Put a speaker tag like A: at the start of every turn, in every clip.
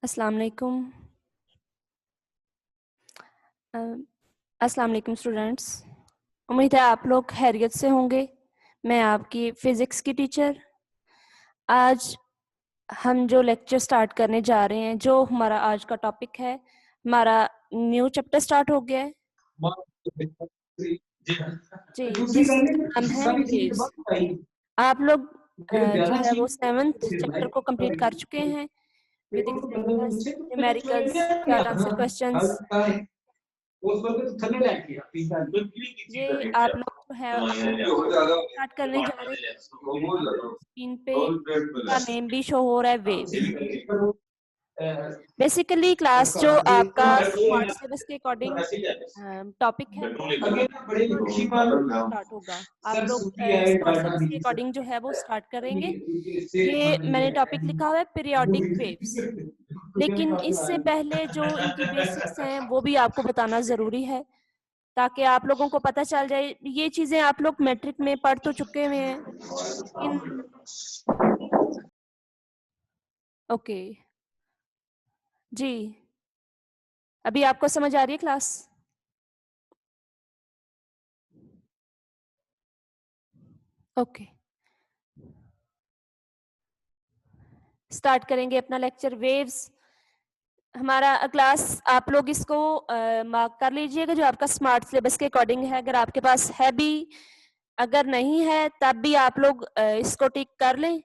A: अस्सलाम वालेकुम। अस्सलाम वालेकुम स्टूडेंट्स। उम्मीद है आप लोग खैरियत से होंगे। मैं आपकी फिज़िक्स की टीचर। आज हम जो लेक्चर स्टार्ट करने जा रहे हैं, जो हमारा आज का टॉपिक है, हमारा न्यू चैप्टर स्टार्ट हो गया है जी, जिसका नाम है वेव्स। आप लोग जो है वो 7th चैप्टर को कंप्लीट कर चुके हैं with examples, numericals, short answer questions. ये आप लोग जो है स्टार्ट करने जा रहे हैं। आपको स्क्रीन पे का नेम भी शो हो रहा है, वेव्स। बेसिकली क्लास जो आपका स्मार्ट सिलेबस के अकॉर्डिंग टॉपिक है वो स्टार्ट होगा। आप लोग स्मार्ट सिलेबस के अकॉर्डिंग जो है वो स्टार्ट करेंगे। ये मैंने टॉपिक लिखा हुआ है पीरियोडिक वेव्स, लेकिन इससे पहले जो इनकी बेसिक्स हैं वो भी आपको बताना जरूरी है, ताकि आप लोगों को पता चल जाए। ये चीजें आप लोग मैट्रिक में पढ़ तो चुके हुए हैं, लेकिन ओके जी, अभी आपको समझ आ रही है क्लास? ओके, स्टार्ट करेंगे अपना लेक्चर वेव्स। हमारा क्लास आप लोग इसको मार्क कर लीजिएगा जो आपका स्मार्ट सिलेबस के अकॉर्डिंग है। अगर आपके पास है भी, अगर नहीं है तब भी आप लोग इसको टिक कर लें।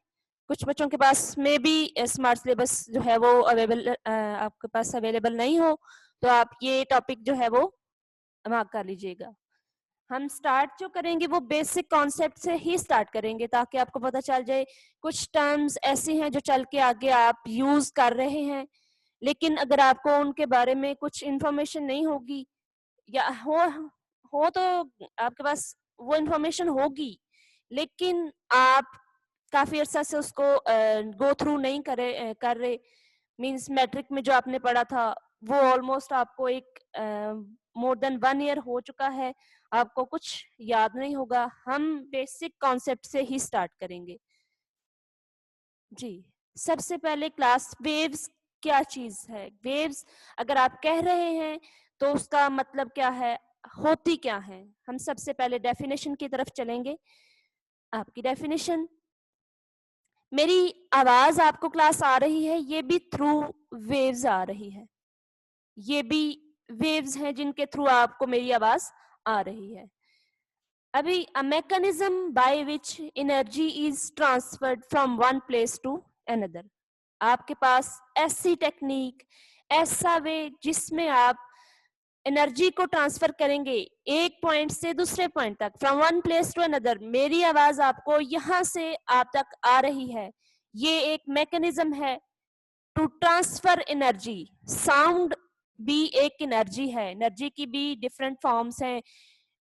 A: कुछ बच्चों के पास में भी स्मार्ट सिलेबस जो है वो अवेलेबल आपके पास अवेलेबल नहीं हो, तो आप ये टॉपिक जो है वो मार्क कर लीजिएगा। हम स्टार्ट जो करेंगे वो बेसिक कॉन्सेप्ट से ही स्टार्ट करेंगे, ताकि आपको पता चल जाए। कुछ टर्म्स ऐसी हैं जो चल के आगे आप यूज कर रहे हैं, लेकिन अगर आपको उनके बारे में कुछ इंफॉर्मेशन नहीं होगी, या हो तो आपके पास वो इंफॉर्मेशन होगी, लेकिन आप काफी अरसा से उसको गो थ्रू नहीं कर रहे। मींस मैट्रिक में जो आपने पढ़ा था वो ऑलमोस्ट आपको एक मोर देन 1 ईयर हो चुका है, आपको कुछ याद नहीं होगा। हम बेसिक कॉन्सेप्ट से ही स्टार्ट करेंगे जी। सबसे पहले क्लास, वेव्स क्या चीज है? वेव्स अगर आप कह रहे हैं तो उसका मतलब क्या है, होती क्या है? हम सबसे पहले डेफिनेशन की तरफ चलेंगे। आपकी डेफिनेशन, मेरी आवाज आपको क्लास आ रही है, ये भी थ्रू वेव्स आ रही है। ये भी वेव्स हैं जिनके थ्रू आपको मेरी आवाज आ रही है। अभी a mechanism by which energy is transferred from one place to another. आपके पास ऐसी टेक्निक, ऐसा वे जिसमें आप एनर्जी को ट्रांसफर करेंगे एक पॉइंट से दूसरे पॉइंट तक, from one place to another. मेरी आवाज आपको यहां से आप तक आ रही है, ये एक मैकेनिज्म है टू ट्रांसफर एनर्जी। साउंड भी एक एनर्जी है। एनर्जी की भी डिफरेंट फॉर्म्स हैं।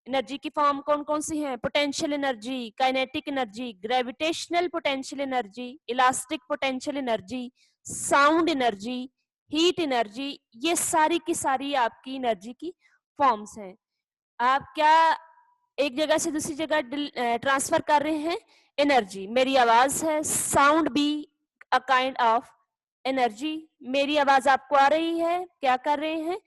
A: एनर्जी की फॉर्म कौन कौन सी हैं? Potential energy, kinetic energy, gravitational potential energy, elastic potential energy, sound energy, heat energy. ये सारी की सारी आपकी एनर्जी की फॉर्म्स हैं। आप क्या एक जगह से दूसरी जगह ट्रांसफर कर रहे हैं? एनर्जी। मेरी आवाज है, साउंड भी अ काइंड ऑफ एनर्जी। मेरी आवाज आपको आ रही है, क्या कर रहे हैं?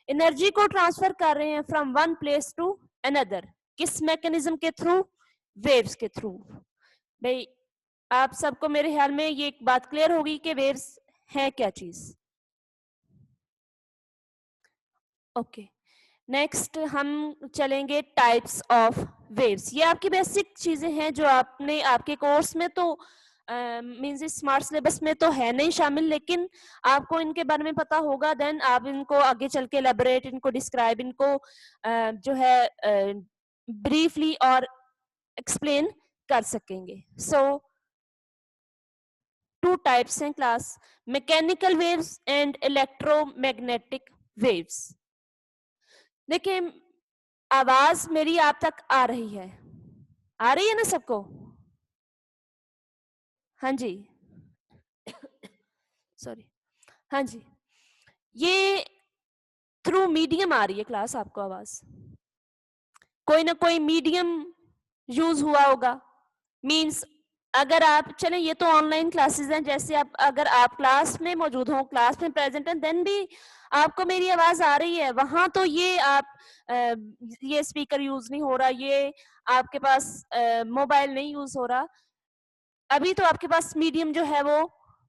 A: एनर्जी को ट्रांसफर कर रहे हैं from one place to another. किस मैकेनिज्म के थ्रू? वेव्स के थ्रू। भाई आप सबको मेरे ख्याल में ये एक बात क्लियर होगी कि वेव्स है क्या चीज। ओके, नेक्स्ट हम चलेंगे टाइप्स ऑफ वेव्स। ये आपकी बेसिक चीजें हैं जो आपने आपके कोर्स में तो मींस स्मार्ट सिलेबस में तो है नहीं शामिल, लेकिन आपको इनके बारे में पता होगा। देन आप इनको आगे चल के एलेबोरेट, इनको डिस्क्राइब, इनको जो है ब्रीफली और एक्सप्लेन कर सकेंगे। सो टू टाइप्स हैं class, mechanical waves and electromagnetic waves. देखिए, आवाज मेरी आप तक आ रही है, आ रही है ना सबको? हाँ जी, सॉरी, हाँ जी। ये थ्रू मीडियम आ रही है क्लास आपको आवाज। कोई ना कोई मीडियम यूज हुआ होगा। मींस अगर आप चलें, ये तो ऑनलाइन क्लासेस हैं, जैसे आप अगर आप क्लास में मौजूद हो, क्लास में प्रेजेंट हैं, देन भी आपको मेरी आवाज आ रही है, वहां तो ये आप ये स्पीकर यूज नहीं हो रहा, ये आपके पास मोबाइल नहीं यूज हो रहा, अभी तो आपके पास मीडियम जो है वो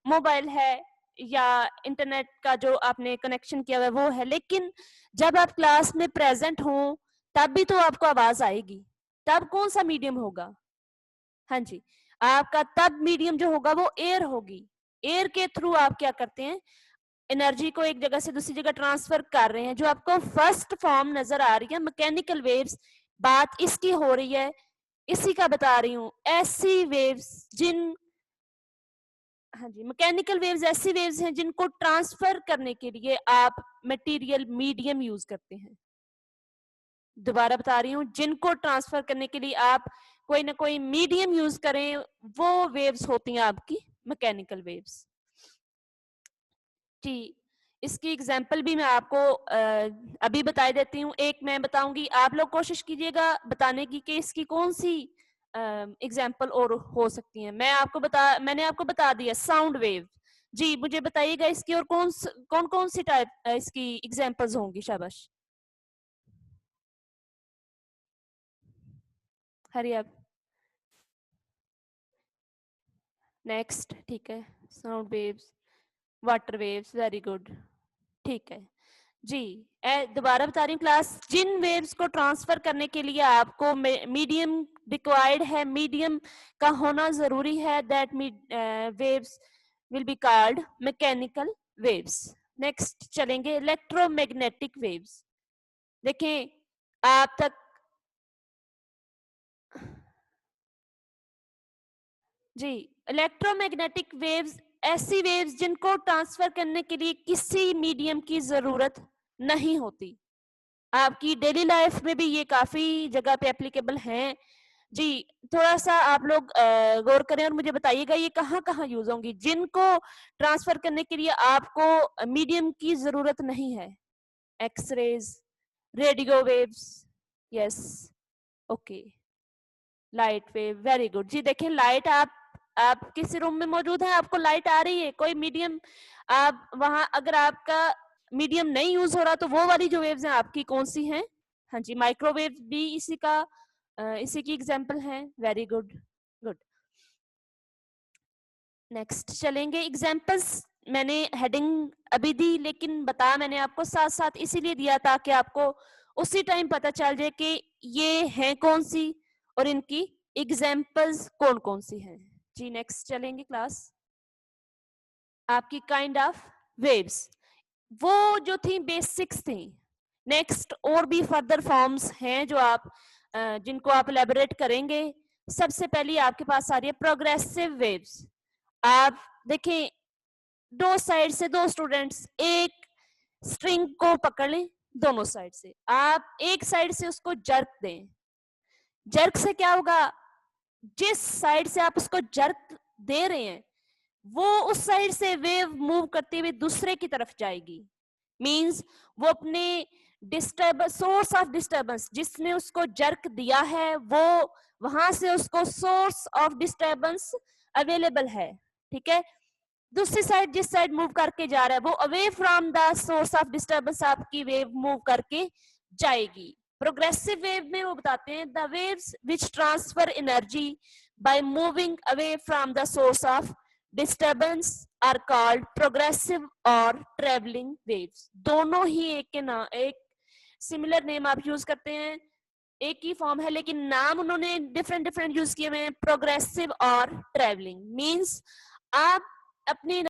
A: मोबाइल है या इंटरनेट का जो आपने कनेक्शन किया हुआ है वो है, लेकिन जब आप क्लास में प्रेजेंट हो तब भी तो आपको आवाज आएगी। तब कौन सा मीडियम होगा? हाँ जी, आपका तब मीडियम जो होगा वो एयर होगी। एयर के थ्रू आप क्या करते हैं, एनर्जी को एक जगह से दूसरी जगह ट्रांसफर कर रहे हैं। जो आपको फर्स्ट फॉर्म नजर आ रही है मैकेनिकल वेव्स, बात इसकी हो रही है, इसी का बता रही हूं। ऐसी वेव्स जिन हाँ जी, मैकेनिकल वेव्स ऐसी वेव्स हैं जिनको ट्रांसफर करने के लिए आप मटेरियल मीडियम यूज करते हैं। दोबारा बता रही हूँ, जिनको ट्रांसफर करने के लिए आप कोई ना कोई मीडियम यूज करें, वो वेव्स होती हैं आपकी मैकेनिकल वेव्स। जी, इसकी एग्जांपल भी मैं आपको अभी बता देती हूँ। एक मैं बताऊंगी, आप लोग कोशिश कीजिएगा बताने की कि इसकी कौन सी एग्जांपल और हो सकती है। मैंने आपको बता दिया साउंड वेव। जी, मुझे बताइएगा इसकी और कौन कौन सी टाइप इसकी एग्जांपल्स होंगी। शाबाश, हरी आप। नेक्स्ट, ठीक है, sound waves, water waves, very good, ठीक है जी। दोबारा बता रही हूँ क्लास, जिन वेव्स को ट्रांसफर करने के लिए आपको मीडियम रिक्वायर्ड है, मीडियम का होना जरूरी है, that waves will be called mechanical waves. Next चलेंगे इलेक्ट्रोमैग्नेटिक वेव्स। देखें, आप तक जी, इलेक्ट्रोमैग्नेटिक वेव्स ऐसी वेव्स जिनको ट्रांसफर करने के लिए किसी मीडियम की जरूरत नहीं होती। आपकी डेली लाइफ में भी ये काफी जगह पे एप्लीकेबल हैं। जी, थोड़ा सा आप लोग गौर करें और मुझे बताइएगा ये कहाँ कहाँ यूज होंगी, जिनको ट्रांसफर करने के लिए आपको मीडियम की जरूरत नहीं है। X rays, radio waves, yes, okay, light wave, very good. जी देखें, लाइट आप किसी रूम में मौजूद हैं, आपको लाइट आ रही है, कोई मीडियम आप वहां, अगर आपका मीडियम नहीं यूज हो रहा तो वो वाली जो वेव्स हैं आपकी कौन सी हैं? हाँ जी, माइक्रोवेव भी इसी की एग्जांपल है। Very good, good. नेक्स्ट चलेंगे एग्जांपल्स। मैंने हेडिंग अभी दी, लेकिन बता मैंने आपको साथ साथ इसीलिए दिया ताकि आपको उसी टाइम पता चल जाए कि ये हैं कौन सी और इनकी एग्जांपल्स कौन कौन सी हैं। जी, नेक्स्ट चलेंगे क्लास, आपकी काइंड ऑफ वेव्स, वो जो थी बेसिक्स थी। नेक्स्ट और भी फर्दर फॉर्म्स हैं जो आप जिनको आप एलेबोरेट करेंगे। सबसे पहले आपके पास आ रही है प्रोग्रेसिव वेव्स। आप देखें, दो साइड से दो स्टूडेंट्स एक स्ट्रिंग को पकड़ लें, दोनों साइड से आप एक साइड से उसको जर्क दें। जर्क से क्या होगा, जिस साइड से आप उसको जर्क दे रहे हैं वो उस साइड से वेव मूव करते हुए दूसरे की तरफ जाएगी। मींस वो अपने डिस्टर्बेंस, सोर्स ऑफ डिस्टर्बेंस जिसने उसको जर्क दिया है, वो वहां से उसको सोर्स ऑफ डिस्टर्बेंस अवेलेबल है। ठीक है, दूसरी साइड जिस साइड मूव करके जा रहा है वो away from the source of disturbance आपकी वेव मूव करके जाएगी। प्रोग्रेसिव वेव में वो बताते हैं the waves which transfer energy by moving away from the source of disturbance are called progressive और ट्रेवलिंग वेव्स। दोनों ही एक सिमिलर नेम आप यूज करते हैं, एक ही फॉर्म है लेकिन नाम उन्होंने डिफरेंट डिफरेंट यूज किए हुए हैं, प्रोग्रेसिव और ट्रेवलिंग। मींस आप अपनी